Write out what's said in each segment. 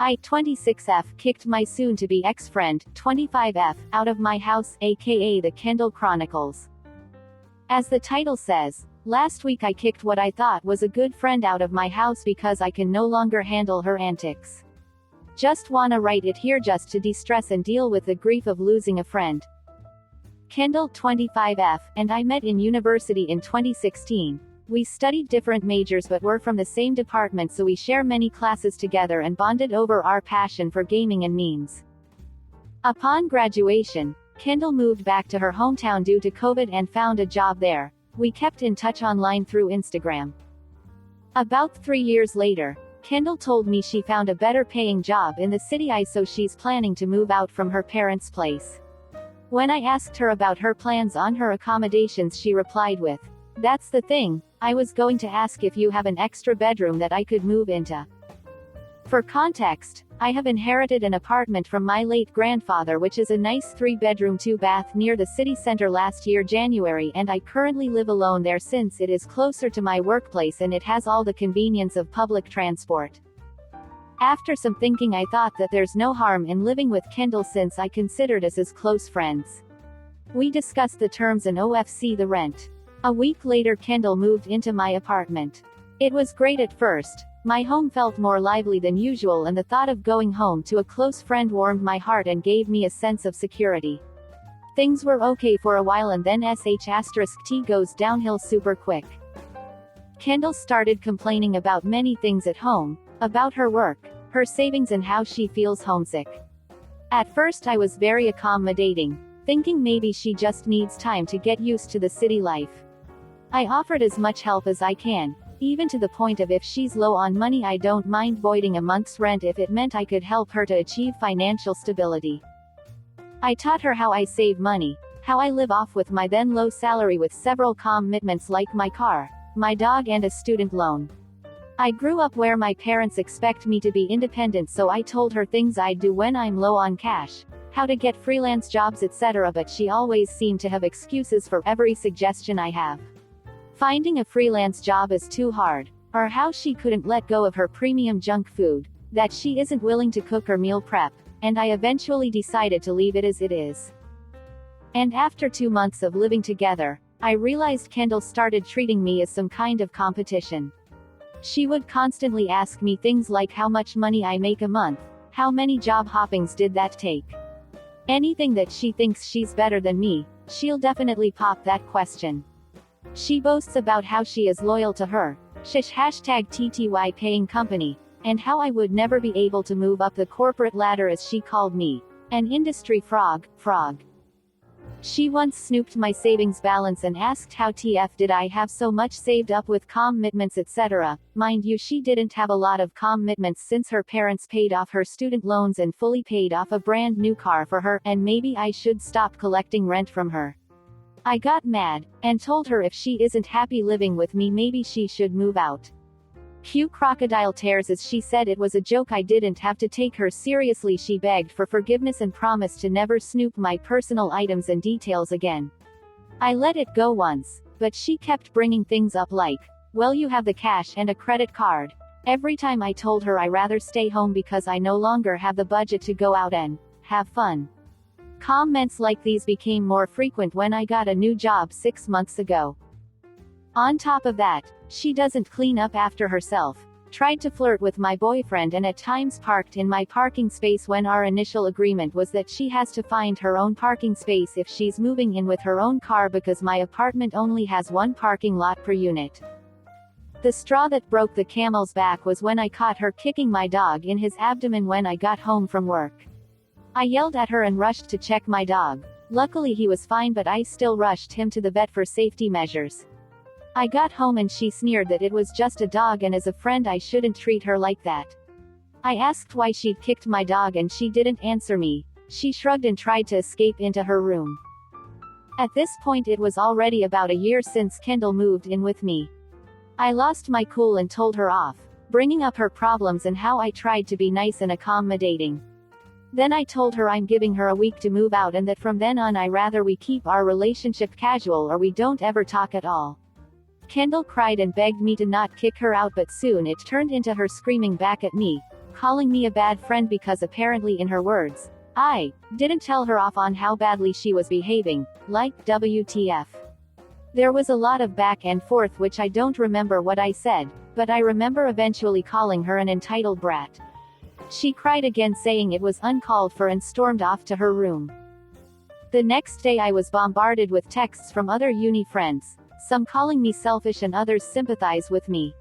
I, 26F, kicked my soon-to-be ex-friend, 25F, out of my house, aka the Kendall Chronicles. As the title says, last week I kicked what I thought was a good friend out of my house because I can no longer handle her antics. Just wanna write it here just to de-stress and deal with the grief of losing a friend. Kendall, 25F, and I met in university in 2016. We studied different majors but were from the same department, so we share many classes together and bonded over our passion for gaming and memes. Upon graduation, Kendall moved back to her hometown due to COVID and found a job there. We kept in touch online through Instagram. About 3 years later, Kendall told me she found a better paying job in the city, so she's planning to move out from her parents' place. When I asked her about her plans on her accommodations, she replied with, "That's the thing, I was going to ask if you have an extra bedroom that I could move into." For context, I have inherited an apartment from my late grandfather, which is a nice 3-bedroom 2-bath near the city center last year January, and I currently live alone there since it is closer to my workplace and it has all the convenience of public transport. After some thinking, I thought that there's no harm in living with Kendall since I considered us as close friends. We discussed the terms and OFC the rent. A week later, Kendall moved into my apartment. It was great at first. My home felt more lively than usual, and the thought of going home to a close friend warmed my heart and gave me a sense of security. Things were okay for a while, and then *T goes downhill super quick. Kendall started complaining about many things at home, about her work, her savings, and how she feels homesick. At first I was very accommodating, thinking maybe she just needs time to get used to the city life. I offered as much help as I can, even to the point of if she's low on money I don't mind voiding a month's rent if it meant I could help her to achieve financial stability. I taught her how I save money, how I live off with my then low salary with several commitments like my car, my dog, and a student loan. I grew up where my parents expect me to be independent, so I told her things I'd do when I'm low on cash, how to get freelance jobs, etc., but she always seemed to have excuses for every suggestion I have. Finding a freelance job is too hard, or how she couldn't let go of her premium junk food, that she isn't willing to cook or meal prep, and I eventually decided to leave it as it is. And after 2 months of living together, I realized Kendall started treating me as some kind of competition. She would constantly ask me things like how much money I make a month, how many job hoppings did that take. Anything that she thinks she's better than me, she'll definitely pop that question. She boasts about how she is loyal to her #TTY paying company, and how I would never be able to move up the corporate ladder, as she called me an industry frog. She once snooped my savings balance and asked how TF did I have so much saved up with commitments, etc. Mind you, she didn't have a lot of commitments since her parents paid off her student loans and fully paid off a brand new car for her, and maybe I should stop collecting rent from her. I got mad, and told her if she isn't happy living with me maybe she should move out. Cue crocodile tears, as she said it was a joke. I didn't have to take her seriously. She begged for forgiveness and promised to never snoop my personal items and details again. I let it go once, but she kept bringing things up like, well, you have the cash and a credit card. Every time I told her I rather stay home because I no longer have the budget to go out and have fun. Comments like these became more frequent when I got a new job 6 months ago. On top of that, she doesn't clean up after herself, tried to flirt with my boyfriend, and at times parked in my parking space when our initial agreement was that she has to find her own parking space if she's moving in with her own car because my apartment only has 1 parking lot per unit. The straw that broke the camel's back was when I caught her kicking my dog in his abdomen when I got home from work. I yelled at her and rushed to check my dog. Luckily he was fine, but I still rushed him to the vet for safety measures. I got home and she sneered that it was just a dog and as a friend I shouldn't treat her like that. I asked why she'd kicked my dog and she didn't answer me. She shrugged and tried to escape into her room. At this point it was already about a year since Kendall moved in with me. I lost my cool and told her off, bringing up her problems and how I tried to be nice and accommodating. Then I told her I'm giving her a week to move out and that from then on I rather we keep our relationship casual or we don't ever talk at all. Kendall cried and begged me to not kick her out, but soon it turned into her screaming back at me, calling me a bad friend because apparently in her words, I didn't tell her off on how badly she was behaving, like WTF. There was a lot of back and forth which I don't remember what I said, but I remember eventually calling her an entitled brat. She cried again saying it was uncalled for and stormed off to her room. The next day I was bombarded with texts from other uni friends, some calling me selfish and others sympathize with me.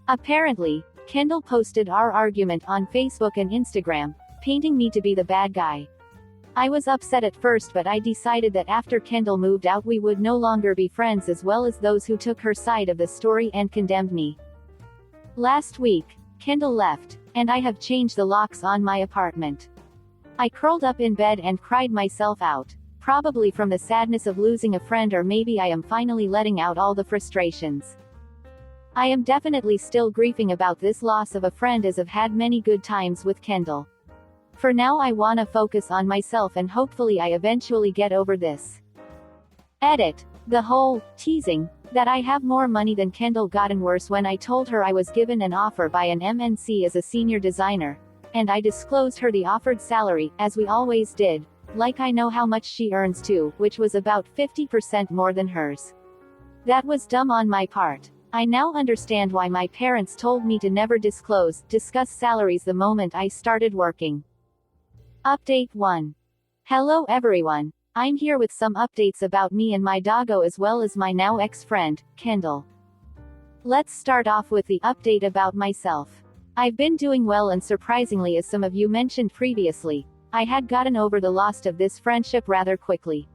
Apparently, Kendall posted our argument on Facebook and Instagram, painting me to be the bad guy. I was upset at first, but I decided that after Kendall moved out we would no longer be friends, as well as those who took her side of the story and condemned me. Last week, Kendall left, and I have changed the locks on my apartment. I curled up in bed and cried myself out, probably from the sadness of losing a friend, or maybe I am finally letting out all the frustrations. I am definitely still grieving about this loss of a friend, as I've had many good times with Kendall. For now I wanna focus on myself and hopefully I eventually get over this. Edit. The whole teasing that I have more money than Kendall gotten worse when I told her I was given an offer by an MNC as a senior designer, and I disclosed her the offered salary, as we always did, like I know how much she earns too, which was about 50% more than hers. That was dumb on my part. I now understand why my parents told me to never discuss salaries the moment I started working. Update 1. Hello everyone. I'm here with some updates about me and my doggo, as well as my now ex-friend, Kendall. Let's start off with the update about myself. I've been doing well, and surprisingly, as some of you mentioned previously, I had gotten over the loss of this friendship rather quickly.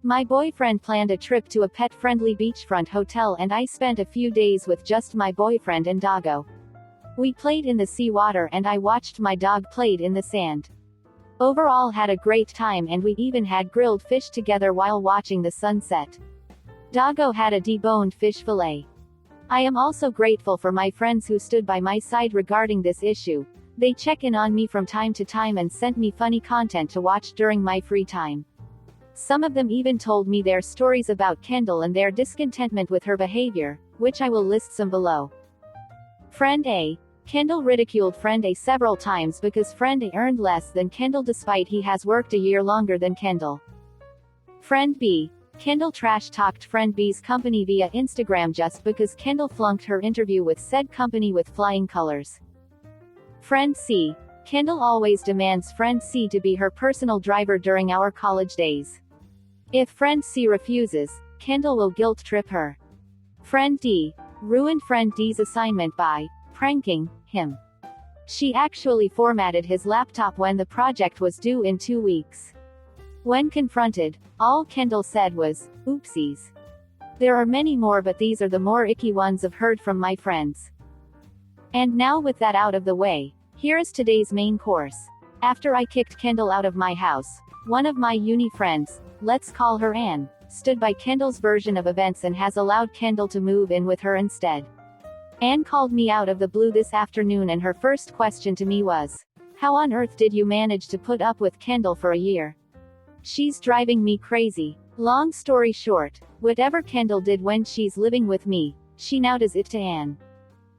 My boyfriend planned a trip to a pet-friendly beachfront hotel and I spent a few days with just my boyfriend and doggo. We played in the seawater and I watched my dog played in the sand. Overall had a great time, and we even had grilled fish together while watching the sunset. Doggo had a deboned fish fillet. I am also grateful for my friends who stood by my side regarding this issue. They check in on me from time to time and sent me funny content to watch during my free time. Some of them even told me their stories about Kendall and their discontentment with her behavior, which I will list some below. Friend A. Kendall ridiculed Friend A several times because Friend A earned less than Kendall despite he has worked a year longer than Kendall. Friend B. Kendall trash-talked Friend B's company via Instagram just because Kendall flunked her interview with said company with flying colors. Friend C. Kendall always demands Friend C to be her personal driver during our college days. If Friend C refuses, Kendall will guilt trip her. Friend D. Ruined Friend D's assignment by pranking him. She actually formatted his laptop when the project was due in 2 weeks. When confronted, all Kendall said was, "Oopsies." There are many more, but these are the more icky ones I've heard from my friends. And now with that out of the way, here is today's main course. After I kicked Kendall out of my house, one of my uni friends, let's call her Anne, stood by Kendall's version of events and has allowed Kendall to move in with her instead. Anne called me out of the blue this afternoon and her first question to me was, "How on earth did you manage to put up with Kendall for a year? She's driving me crazy." Long story short, whatever Kendall did when she's living with me, she now does it to Anne.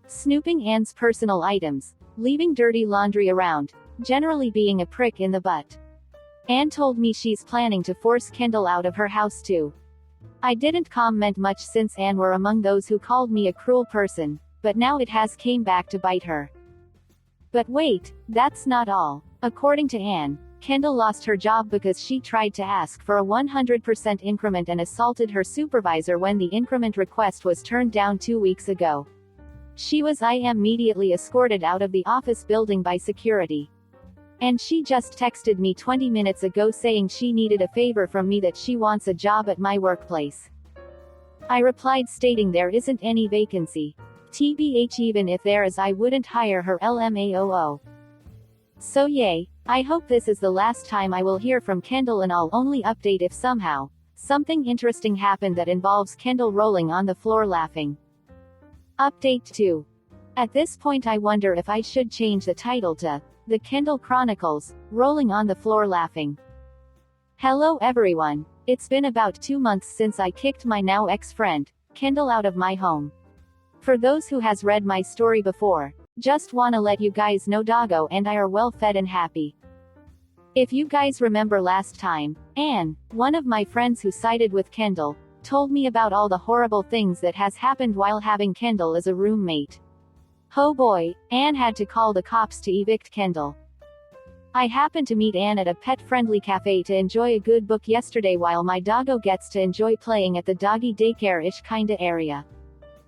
Snooping Anne's personal items, leaving dirty laundry around, generally being a prick in the butt. Anne told me she's planning to force Kendall out of her house too. I didn't comment much since Anne were among those who called me a cruel person, but now it has came back to bite her. But wait, that's not all. According to Anne, Kendall lost her job because she tried to ask for a 100% increment and assaulted her supervisor when the increment request was turned down 2 weeks ago. She was immediately escorted out of the office building by security. And she just texted me 20 minutes ago saying she needed a favor from me, that she wants a job at my workplace. I replied stating there isn't any vacancy. TBH, even if there is I wouldn't hire her, LMAOO. So yay, I hope this is the last time I will hear from Kendall, and I'll only update if somehow something interesting happened that involves Kendall rolling on the floor laughing. Update 2. At this point I wonder if I should change the title to The Kendall Chronicles, Rolling on the Floor Laughing. Hello everyone. It's been about 2 months since I kicked my now ex-friend, Kendall, out of my home. For those who has read my story before, Just wanna let you guys know Doggo and I are well fed and happy. If you guys remember last time, Anne, one of my friends who sided with Kendall, told me about all the horrible things that has happened while having Kendall as a roommate. Oh boy, Anne had to call the cops to evict Kendall. I happened to meet Anne at a pet-friendly cafe to enjoy a good book yesterday while my doggo gets to enjoy playing at the doggy daycare-ish kinda area.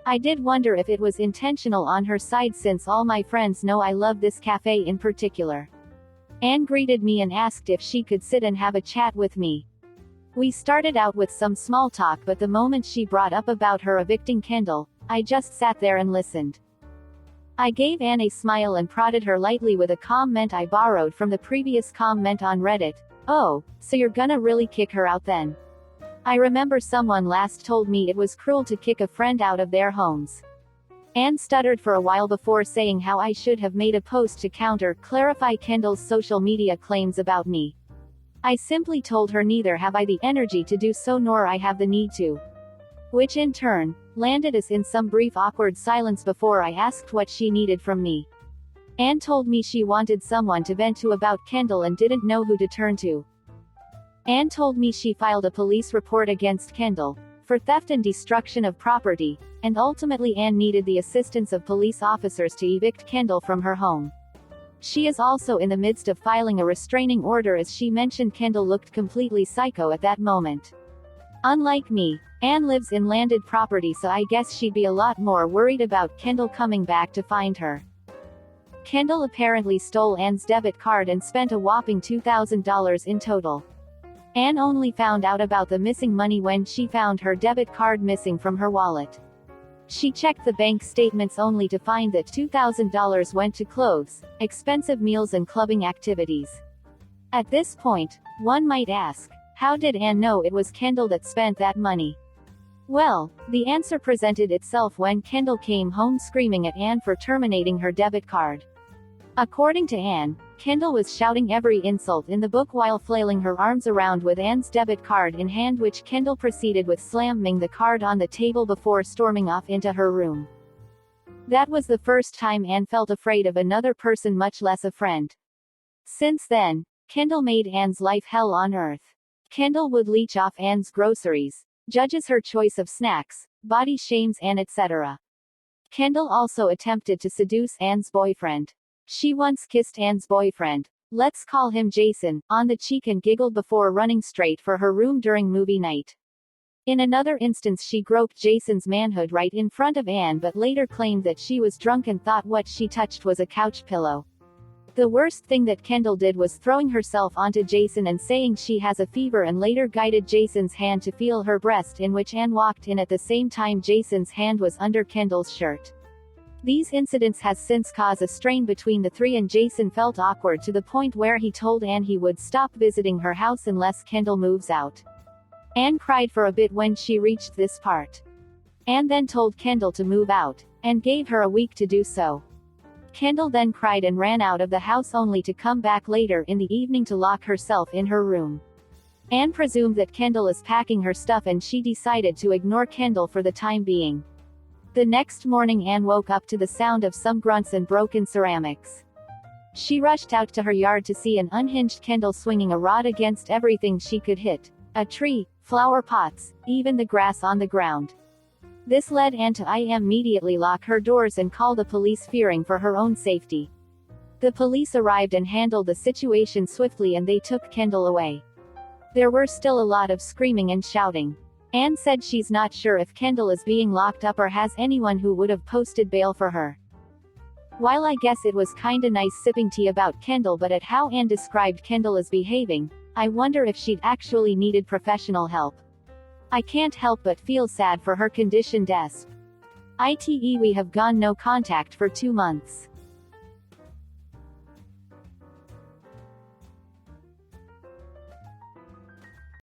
I did wonder if it was intentional on her side since all my friends know I love this cafe in particular. Anne greeted me and asked if she could sit and have a chat with me. We started out with some small talk, but the moment she brought up about her evicting Kendall, I just sat there and listened. I gave Anne a smile and prodded her lightly with a comment I borrowed from the previous comment on Reddit. Oh, so you're gonna really kick her out then? I remember someone last told me it was cruel to kick a friend out of their homes. Anne stuttered for a while before saying how I should have made a post to clarify Kendall's social media claims about me. I simply told her neither have I the energy to do so nor I have the need to. Which in turn, landed us in some brief awkward silence before I asked what she needed from me. Anne told me she wanted someone to vent to about Kendall and didn't know who to turn to. Anne told me she filed a police report against Kendall for theft and destruction of property, and ultimately Anne needed the assistance of police officers to evict Kendall from her home. She is also in the midst of filing a restraining order as she mentioned Kendall looked completely psycho at that moment. Unlike me, Anne lives in landed property, so I guess she'd be a lot more worried about Kendall coming back to find her. Kendall apparently stole Anne's debit card and spent a whopping $2,000 in total. Anne only found out about the missing money when she found her debit card missing from her wallet. She checked the bank statements only to find that $2,000 went to clothes, expensive meals and clubbing activities. At this point, one might ask, how did Anne know it was Kendall that spent that money? Well, the answer presented itself when Kendall came home screaming at Anne for terminating her debit card. According to Anne, Kendall was shouting every insult in the book while flailing her arms around with Anne's debit card in hand, which Kendall proceeded with slamming the card on the table before storming off into her room. That was the first time Anne felt afraid of another person, much less a friend. Since then, Kendall made Anne's life hell on earth. Kendall would leech off Anne's groceries, judges her choice of snacks, body shames Anne, etc. Kendall also attempted to seduce Anne's boyfriend. She once kissed Anne's boyfriend, let's call him Jason, on the cheek and giggled before running straight for her room during movie night. In another instance, she groped Jason's manhood right in front of Anne but later claimed that she was drunk and thought what she touched was a couch pillow. The worst thing that Kendall did was throwing herself onto Jason and saying she has a fever, and later guided Jason's hand to feel her breast, in which Anne walked in at the same time Jason's hand was under Kendall's shirt. These incidents has since caused a strain between the three, and Jason felt awkward to the point where he told Anne he would stop visiting her house unless Kendall moves out. Anne cried for a bit when she reached this part. Anne then told Kendall to move out, and gave her a week to do so. Kendall then cried and ran out of the house only to come back later in the evening to lock herself in her room. Anne presumed that Kendall is packing her stuff and she decided to ignore Kendall for the time being. The next morning Anne woke up to the sound of some grunts and broken ceramics. She rushed out to her yard to see an unhinged Kendall swinging a rod against everything she could hit. A tree, flower pots, even the grass on the ground. This led Anne to immediately lock her doors and call the police, fearing for her own safety. The police arrived and handled the situation swiftly, and they took Kendall away. There were still a lot of screaming and shouting. Anne said she's not sure if Kendall is being locked up or has anyone who would have posted bail for her. While I guess it was kinda nice sipping tea about Kendall, but at how Anne described Kendall as behaving, I wonder if she'd actually needed professional help. I can't help but feel sad for her condition. We have gone no contact for 2 months.